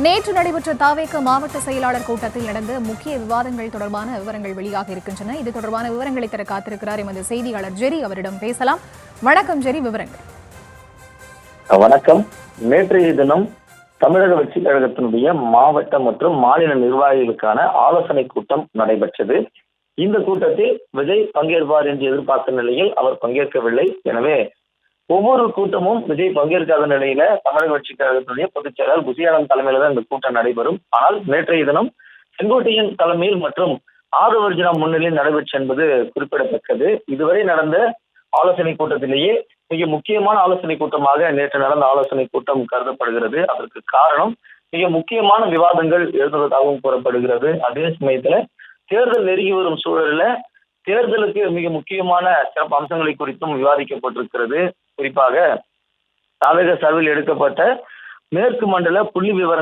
நேற்று நடைபெற்ற தாவேக மாவட்ட செயலாளர் கூட்டத்தில் நடந்த முக்கிய விவாதங்கள் தொடர்பான விவரங்கள் வெளியாக இருக்கின்றன. இது தொடர்பான விவரங்களை தர காத்திருக்கிறார் எமது செய்தியாளர் ஜெரி. அவரிடம் பேசலாம். வணக்கம் ஜெரி, விவரங்கள். வணக்கம். நேற்றைய தினம் தமிழக வெற்றிக் கழகத்தினுடைய மாவட்ட மற்றும் மாநில நிர்வாகிகளுக்கான ஆலோசனை கூட்டம் நடைபெற்றது. இந்த கூட்டத்தில் விஜய் பங்கேற்பார் என்று எதிர்பார்த்த நிலையில் அவர் பங்கேற்கவில்லை. எனவே ஒவ்வொரு கூட்டமும் விஜய் பங்கேற்காத நிலையில தமிழக வெற்றிக் கழகத்தினுடைய பொதுச் செயலாளர் புசியானந்த் தலைமையில தான் இந்த கூட்டம் நடைபெறும். ஆனால் நேற்றைய தினம் செங்கோட்டையன் தலைமையில் மற்றும் ஆதவர்ஜுனா முன்னிலையில் நடைபெற்று என்பது குறிப்பிடத்தக்கது. இதுவரை நடந்த ஆலோசனை கூட்டத்திலேயே மிக முக்கியமான ஆலோசனை கூட்டமாக நேற்று நடந்த ஆலோசனை கூட்டம் கருதப்படுகிறது. அதற்கு காரணம் மிக முக்கியமான விவாதங்கள் எழுதுவதாகவும் கூறப்படுகிறது. அதே சமயத்துல தேர்தல் நெருங்கி வரும் சூழலில் தேர்தலுக்கு மிக முக்கியமான சிறப்பு அம்சங்களை குறித்தும் விவாதிக்கப்பட்டிருக்கிறது. குறிப்பாக தாவேக சார்பில் எடுக்கப்பட்ட மேற்கு மண்டல புள்ளி விவரங்கள்